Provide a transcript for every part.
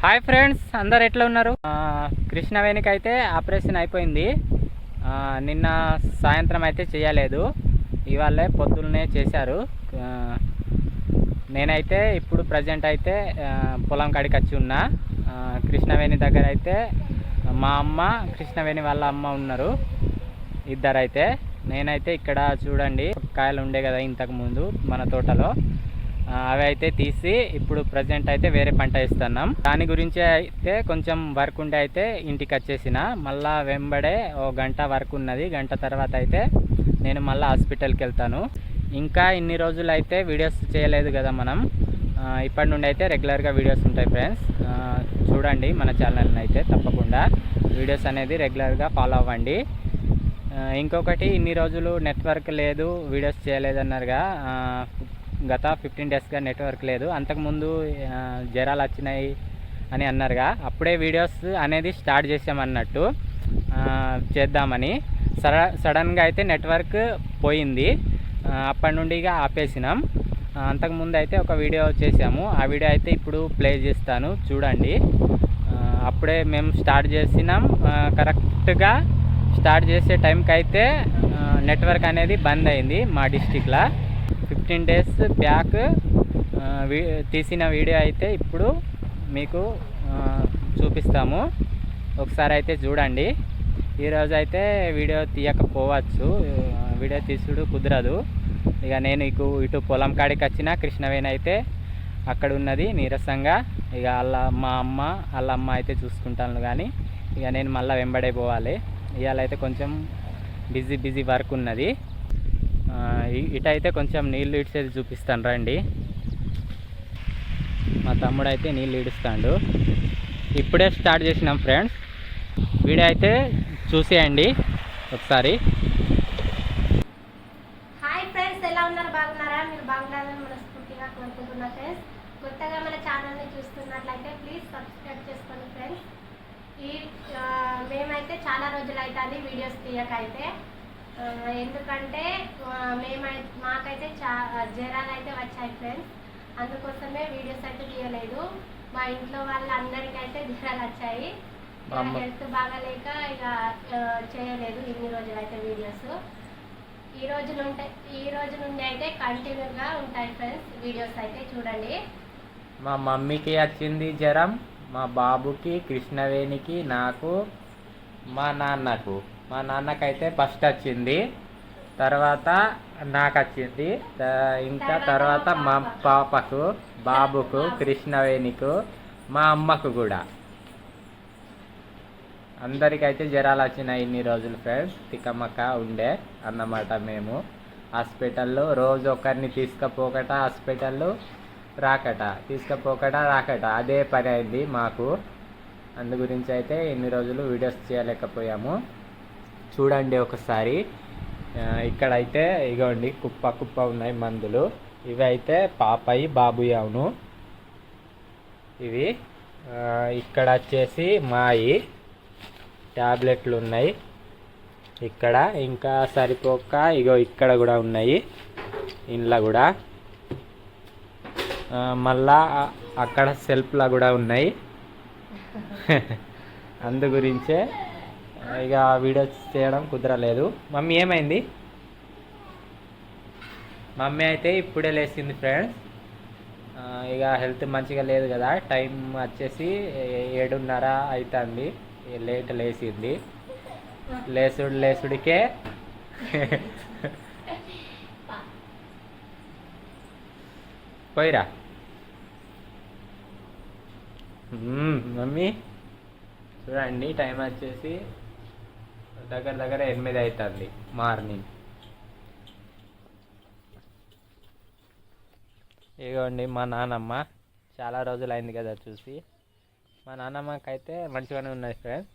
Hi friends, అందరు ఎట్లా ఉన్నారు? కృష్ణవేణికి అయితే ఆపరేషన్ అయిపోయింది. నిన్న సాయంత్రం అయితే చేయలేదు, ఇవాళే పొద్దున్నే చేశారు. నేనైతే ఇప్పుడు ప్రజెంట్ అయితే పొలం కాడికి వచ్చి ఉన్నా. కృష్ణవేణి దగ్గర అయితే మా అమ్మ, కృష్ణవేణి వాళ్ళ అమ్మ ఉన్నారు, ఇద్దరైతే. నేనైతే ఇక్కడ చూడండి, కాయలు ఉండే కదా ఇంతకుముందు మన తోటలో, అవి అయితే తీసి ఇప్పుడు ప్రజెంట్ అయితే వేరే పంట వేస్తున్నాం. దాని గురించి అయితే కొంచెం వర్క్ ఉండే అయితే ఇంటికి వచ్చేసిన. మళ్ళీ వెంబడే ఓ గంట వర్క్ ఉన్నది. గంట తర్వాత అయితే నేను మళ్ళీ హాస్పిటల్కి వెళ్తాను. ఇంకా ఇన్ని రోజులు అయితే వీడియోస్ చేయలేదు కదా మనం. ఇప్పటి నుండి అయితే రెగ్యులర్గా వీడియోస్ ఉంటాయి ఫ్రెండ్స్. చూడండి మన ఛానల్ని అయితే తప్పకుండా వీడియోస్ అనేది రెగ్యులర్గా ఫాలో అవ్వండి. ఇంకొకటి, ఇన్ని రోజులు నెట్వర్క్ లేదు, వీడియోస్ చేయలేదన్నారుగా. గత 15 డేస్గా నెట్వర్క్ లేదు. అంతకుముందు జ్వరాలు వచ్చినాయి అని అన్నారుగా, అప్పుడే వీడియోస్ అనేది స్టార్ట్ చేసామన్నట్టు చేద్దామని. సడన్గా అయితే నెట్వర్క్ పోయింది. అప్పటి నుండి ఇక ఆపేసినాం. అంతకుముందు అయితే ఒక వీడియో చేసాము, ఆ వీడియో అయితే ఇప్పుడు ప్లే చేస్తాను చూడండి. అప్పుడే మేము స్టార్ట్ చేసినాం. కరెక్ట్గా స్టార్ట్ చేసే టైంకి అయితే నెట్వర్క్ అనేది బంద్ అయింది మా డిస్టిక్లో. 15 డేస్ బ్యాక్ తీసిన వీడియో అయితే ఇప్పుడు మీకు చూపిస్తాము, ఒకసారి అయితే చూడండి. ఈరోజు అయితే వీడియో తీయకపోవచ్చు, వీడియో తీసుడు కుదరదు. ఇక నేను ఇటు పొలం కాడికి వచ్చిన, కృష్ణవేణి అయితే అక్కడ ఉన్నది నీరసంగా. ఇక మా అమ్మ వాళ్ళ అమ్మ అయితే చూసుకుంటాను, కానీ ఇక నేను మళ్ళీ వెంబడే పోవాలి. ఇవాళ అయితే కొంచెం బిజీ వర్క్ ఉన్నది. ఇటైతే కొంచెం నీళ్ళు ఇడిచేది చూపిస్తాను రండి. మా తమ్ముడు అయితే నీళ్ళు ఇడుస్తాడు. ఇప్పుడే స్టార్ట్ చేసినాం ఫ్రెండ్స్. వీడియో అయితే చూసేయండి ఒకసారి. హాయ్ ఫ్రెండ్స్, ఎలా ఉన్నారు? బాగున్నారా? మీరు బాగున్నారని మనస్ఫూర్తిగా కోరుకుంటున్నా ఫ్రెండ్స్. కొత్తగా మన ఛానల్ని చూస్తున్నట్లయితే ప్లీజ్ సబ్స్క్రైబ్ చేసుకోండి ఫ్రెండ్స్. మేమైతే చాలా రోజులు అవుతుంది వీడియోస్ తీయకైతే. ఎందుకంటే మాకైతే జ్వరాలు అయితే వచ్చాయి ఫ్రెండ్స్, అందుకోసమే వీడియోస్ అయితే తీయలేదు. మా ఇంట్లో వాళ్ళందరికైతే జ్వరాలు వచ్చాయి, హెల్త్ బాగాలేక ఇక చేయలేదు ఇన్ని రోజులు అయితే వీడియోస్. ఈ రోజు నుండి అయితే కంటిన్యూగా ఉంటాయి ఫ్రెండ్స్ వీడియోస్ అయితే చూడండి. మా మమ్మీకి వచ్చింది జ్వరం, మా బాబుకి, కృష్ణవేణికి, నాకు, మా నాన్నకైతే ఫస్ట్ వచ్చింది, తర్వాత నాకు వచ్చింది, ఇంకా తర్వాత మా పాపకు, బాబుకు, కృష్ణవేణికు, మా అమ్మకు కూడా. అందరికైతే జ్వరాలు వచ్చినాయి ఇన్ని రోజులు ఫ్రెండ్స్. తికమక ఉండే అన్నమాట. మేము హాస్పిటల్లో రోజు ఒకరిని తీసుకుపోకట, హాస్పిటల్లో రాకట అదే పని అయింది మాకు. అందు గురించి అయితే ఇన్ని రోజులు వీడియోస్ చేయలేకపోయాము. చూడండి ఒకసారి. ఇక్కడైతే ఇగోండి కుప్ప ఉన్నాయి మందులు. ఇవి అయితే పాపయి, బాబుయి. అవును, ఇవి. ఇక్కడ వచ్చేసి మాయి ట్యాబ్లెట్లు ఉన్నాయి ఇక్కడ. ఇంకా సరిపోక ఇగో ఇక్కడ కూడా ఉన్నాయి, ఇంట్లో కూడా. మళ్ళా అక్కడ సెల్ఫ్లా కూడా ఉన్నాయి. అందు గురించే ఇక వీడియోస్ చేయడం కుదరలేదు. మమ్మీ ఏమైంది? మమ్మీ అయితే ఇప్పుడే లేచింది ఫ్రెండ్స్. ఇక హెల్త్ మంచిగా లేదు కదా. టైం వచ్చేసి 7:30 అవుతుంది. లేట్ లేచింది. లేసుడికే పోయిరా మమ్మీ. చూడండి, టైం వచ్చేసి దగ్గర 8 అవుతుంది మార్నింగ్. ఇదిగోండి మా నాన్నమ్మ. చాలా రోజులు అయింది కదా చూసి. మా నాన్నమ్మకైతే మంచిగానే ఉన్నది ఫ్రెండ్స్.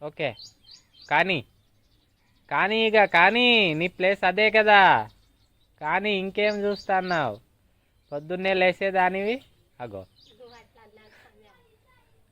ఓకే, కానీ నీ ప్లేస్ అదే కదా. కానీ ఇంకేం చూస్తున్నావు? పొద్దున్నే లేసేదానివి. అగో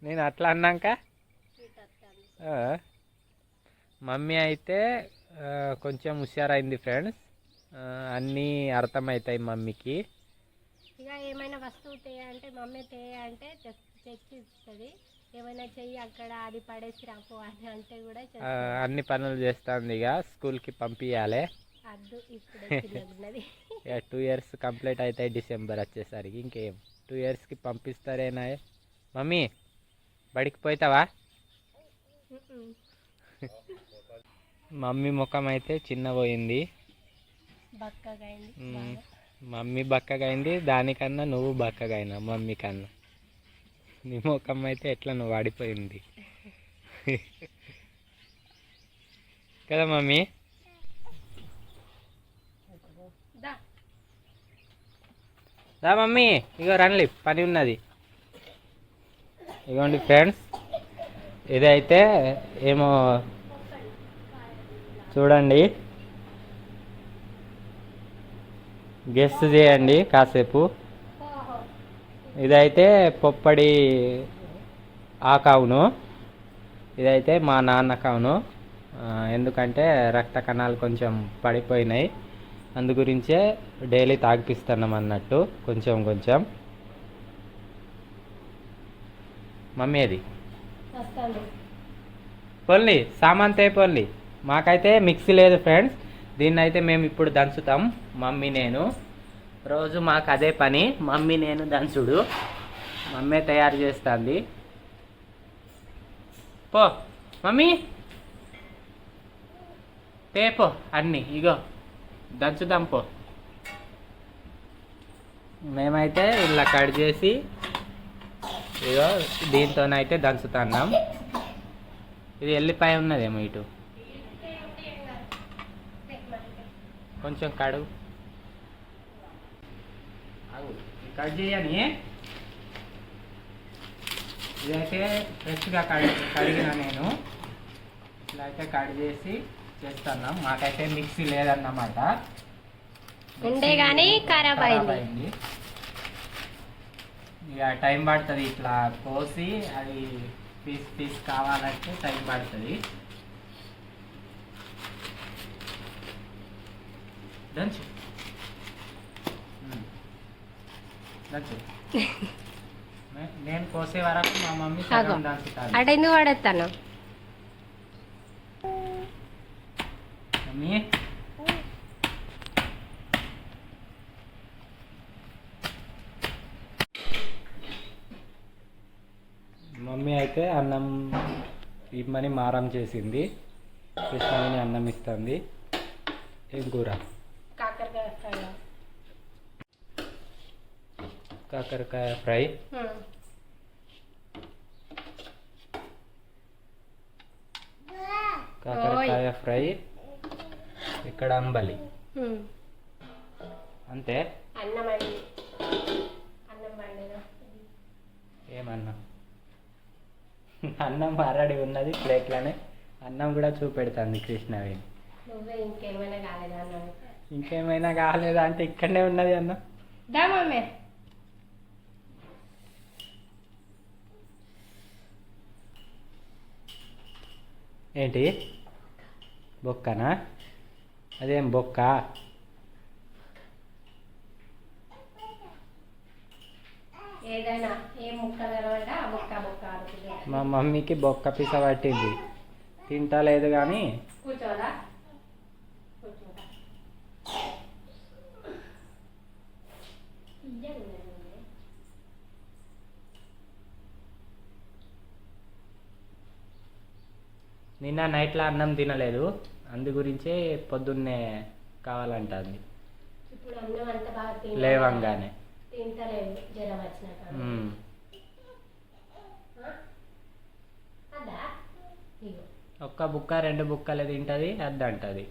నేను అట్లా అన్నాక మమ్మీ అయితే కొంచెం హుషారైంది ఫ్రెండ్స్. అన్నీ అర్థమవుతాయి మమ్మీకి. ఇక ఏమైనా వస్తువు తేయ అంటే మమ్మీ తేయ అంటే తెచ్చి ఇస్తుంది. ఏమైనా చెయ్యి అక్కడ అది పడేసి రాపో అని అంటే కూడా అన్ని పనులు చేస్తుంది. ఇక స్కూల్కి పంపించాలి. అద్దు ఇప్పుడే చిన్నగున్నది. ఇక 2 years కంప్లీట్ అవుతాయి డిసెంబర్ వచ్చేసరికి. ఇంకేం 2 yearsకి పంపిస్తారేనా? మమ్మీ బడికి పోతావా? మమ్మీ ముఖం అయితే చిన్న పోయింది, మమ్మీ బక్కగా అయింది. దానికన్నా నువ్వు బక్కగా అయినా మమ్మీ కన్నా. నీ ముఖం అయితే ఎట్లా నువ్వు వాడిపోయింది కదా మమ్మీ? రా మమ్మీ, ఇగో రండి పని ఉన్నది. ఇగోండి ఫ్రెండ్స్, ఇదైతే ఏమో చూడండి, గెస్ట్ చేయండి కాసేపు. ఇదైతే పొప్పడి ఆకావును, ఇదైతే మా నాన్న కావును. ఎందుకంటే రక్త కణాలు కొంచెం పడిపోయినాయి, అందు గురించే డైలీ తాగిపిస్తున్నాం అన్నట్టు కొంచెం కొంచెం. మమ్మీ అది పొల్లి సామాన్ పొల్లి. మాకైతే మిక్సీ లేదు ఫ్రెండ్స్, దీన్ని అయితే మేము ఇప్పుడు దంచుతాం. మమ్మీ నేను రోజు మాకు అదే పని, మమ్మీ నేను దంచుడు. మమ్మీ తయారు చేస్తుంది. పో మమ్మీ తేపో అన్నీ, ఇగో దంచుదాం పో. మేమైతే ఇలా కట్ చేసి ఇగో దీంతోనైతే దంచుతున్నాం. ఇది ఎల్లిపాయ ఉన్నదేమో ఇటు కొంచెం కడుగు, కట్ చేయని. ఇదైతే ఫ్రెష్గా కడిగిన నేను, ఇలా అయితే కట్ చేసి చేస్తున్నాం. మాకైతే మిక్సీ లేదన్నమాట, ఉండే కానీ ఖరాబ్ అయింది. ఇక టైం పడుతుంది, ఇట్లా కోసి అది పీస్ పీస్ కావాలంటే టైం పడుతుంది. దంచు దంచు. నేను కోసే వరకు మా మమ్మీ సగం దంచుతాను. అటు ఎందుకు పడేస్తాను మమ్మీ? మమ్మీ అయితే అన్నం ఇమ్మని మారం చేసింది, కృష్ణవేణి అన్నం ఇస్తుంది. ఏం కూర? కాకరకాయ ఫ్రై. కాకరకాయ ఫ్రై, ఇక్కడ అంబలి. అంతే. ఏమన్నా అన్నం ఆల్రెడీ ఉన్నది ప్లేట్లోనే, అన్నం కూడా చూపెడుతుంది కృష్ణవేణి. ఇంకేమైనా కాలేదా అంటే ఇక్కడనే ఉన్నది అన్నం. ఏంటి బొక్కనా? అదేం బొక్క? ఏదైనా ఏ ముక్క తెరవట బొక్క బొక్క. మా మమ్మీకి బొక్క పిస పట్టింది, తింటలేదు కానీ. కూర్చోదా? నిన్న నైట్లో అన్నం తినలేదు, అందు గురించే పొద్దున్నే కావాలంటుంది లేవంగానే. ఒక్క బుక్క 2 బుక్కలే తింటది, అద్దంటది.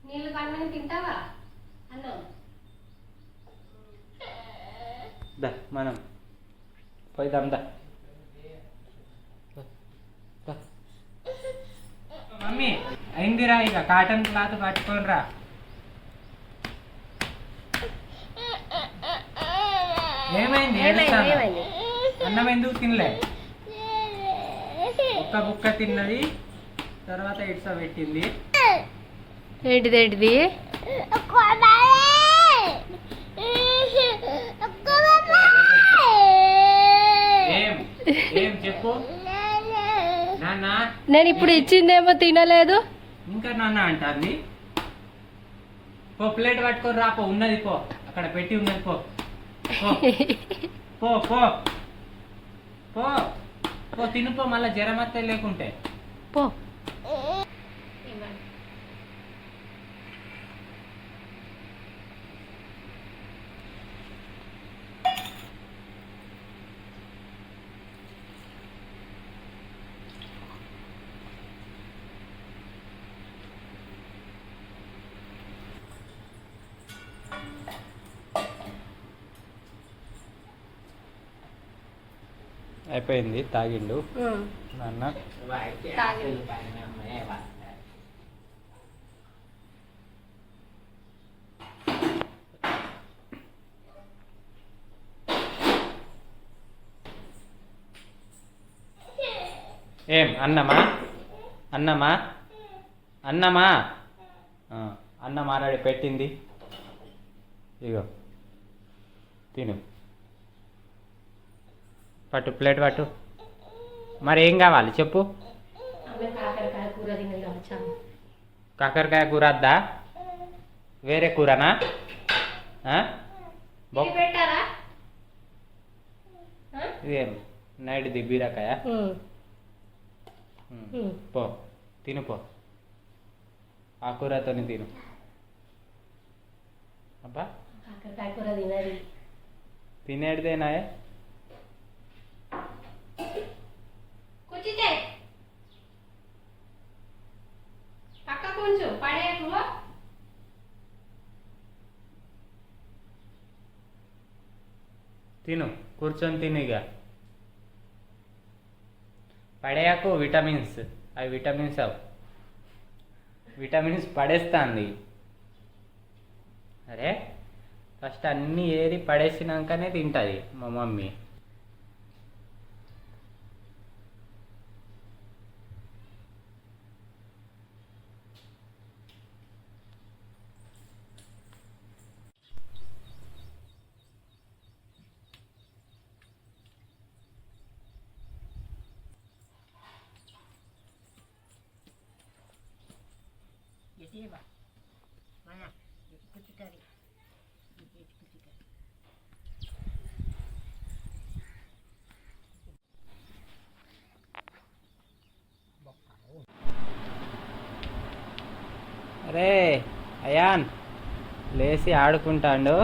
నీళ్ళు కనుమని తింటావా అన్నం? దా మనం పోయిదాం దా. మమ్మీ అయిందిరా, ఇక కాటన్ క్లాత్ పట్టుకొని రా. ఏమైంది? అన్నం ఎందుకు తినలే? ఒక్క బుక్క తిన్నది, తర్వాత ఇడ్స పెట్టింది. ఏంటిది? ఏం ఏం చెప్పు నాన్న. నేను ఇప్పుడు ఇచ్చిందేమో తినలేదు. ఇంకా నాన్న అంటుంది. పో ప్లేట్ పట్టుకొని రా, పో ఉన్నది పో, అక్కడ పెట్టి ఉన్నది పో. పో పో పో పో తినుపో, మళ్ళీ జ్వరం వస్తే లేకుంటే పో. అయిపోయింది, తాగిండు నాన్న. ఏం అన్నమా? అన్నమా? అన్నమా? అన్నం ఆల్రెడీ పెట్టింది, ఇగో తిను. పట్టు ప్లేట్ పట్టు. మరి ఏం కావాలి చెప్పు? కాకరకాయ కూర వద్దా? వేరే కూరనా? ఇదేం నైట్ది బీరకాయ? పో తిను పో, ఆ కూరతో తిను. అబ్బా తినేటిదేనా? తిను, కూర్చొని తిను. ఇక పడేయకు విటమిన్స్, అవి విటమిన్స్ అవు, విటమిన్స్ పడేస్తుంది. అరే ఫస్ట్ అన్నీ ఏరి పడేసినాకనే తింటుంది మా మమ్మీ. అరే అయాన్ లేచి ఆడుకుంటాడు.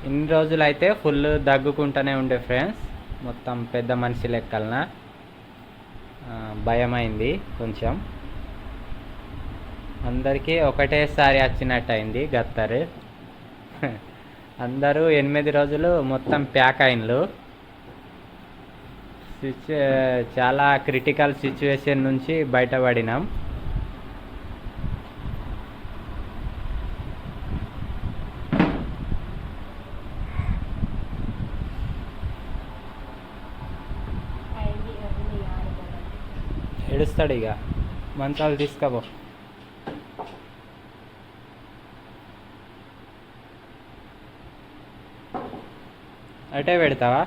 ఇన్ని రోజులు అయితే ఫుల్ దగ్గుకుంటూనే ఉండే ఫ్రెండ్స్, మొత్తం పెద్ద మనిషి లెక్కలన. భయమైంది కొంచెం, అందరికీ ఒకటేసారి వచ్చినట్టు అయింది గత్తరు. అందరూ 8 రోజులు మొత్తం ప్యాక్ అయిన్లు. చాలా క్రిటికల్ సిచ్యువేషన్ నుంచి బయటపడినాం. ఏడుస్తాడు ఇక, మంచాలు తీసుకోబో. అటే పెడతావా?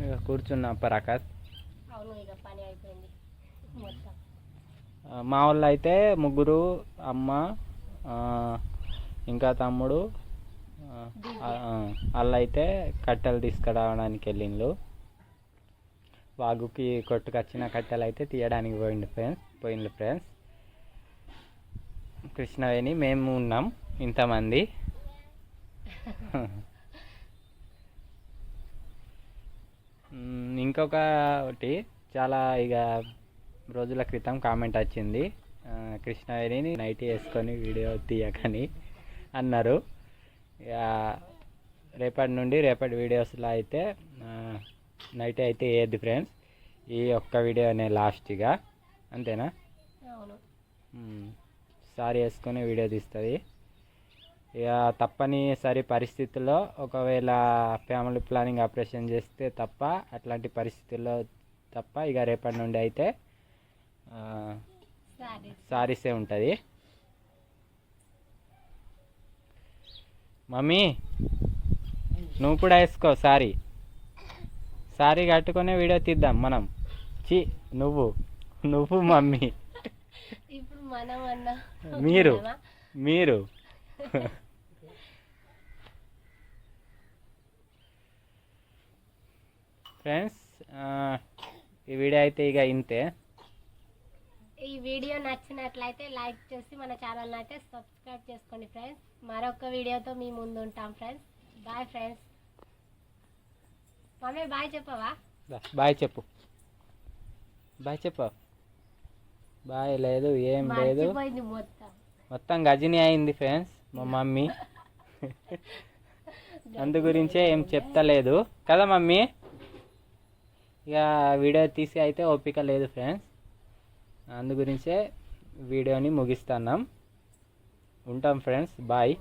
ఇక కూర్చున్నా పరాకత్. మా వాళ్ళు అయితే ముగ్గురు, అమ్మ ఇంకా తమ్ముడు, వాళ్ళు అయితే కట్టెలు తీసుకురావడానికి వెళ్ళిండ్రు. వాగుకి కొట్టుకొచ్చిన కట్టెలు అయితే తీయడానికి పోయిండ్రు ఫ్రెండ్స్. కృష్ణవేణి మేము ఉన్నాం ఇంతమంది. ఇంకొకటి చాలా ఇక రోజుల క్రితం కామెంట్ వచ్చింది, కృష్ణవేణిని నైట్ వేసుకొని వీడియో తీయకని అన్నారు. ఇక రేపటి నుండి రేపటి వీడియోస్లో అయితే నైట్ అయితే వేయద్దు ఫ్రెండ్స్. ఈ ఒక్క వీడియోనే లాస్ట్గా, అంతేనా? అవును. సారీ వేసుకొని వీడియో తీస్తుంది. ఇక తప్పనిసరి పరిస్థితుల్లో ఒకవేళ ఫ్యామిలీ ప్లానింగ్ ఆపరేషన్ చేస్తే తప్ప, అట్లాంటి పరిస్థితుల్లో తప్ప ఇక రేపటి నుండి అయితే సారీసే ఉంటుంది. మమ్మీ నువ్వు కూడా వేసుకో సారీ. సారీ కట్టుకునే వీడియో తీద్దాం మనం. నువ్వు మమ్మీ, ఇప్పుడు మనం అన్న మీరు ఫ్రెండ్స్, ఈ వీడియో అయితే ఇక ఇంతే. ఈ వీడియో నచ్చినట్లయితే లైక్ చేసి మన ఛానల్ అయితే సబ్స్క్రైబ్ చేసుకోండి ఫ్రెండ్స్. మరొక వీడియోతో మీ ముందు ఉంటాం friends. Bye friends. Mummy bye చెప్పవా? బాయ్ చెప్పు. బాయ్ లేదు, ఏం లేదు, మొత్తం గజిని అయింది ఫ్రెండ్స్ మా మమ్మీ. అందు గురించే ఏం చెప్తలేదు కదా మమ్మీ. ఇక వీడియో తీసి అయితే ఓపిక లేదు ఫ్రెండ్స్. అందు గురించే వీడియోని ముగిస్తున్నాం. ఉంటాం ఫ్రెండ్స్. బాయ్.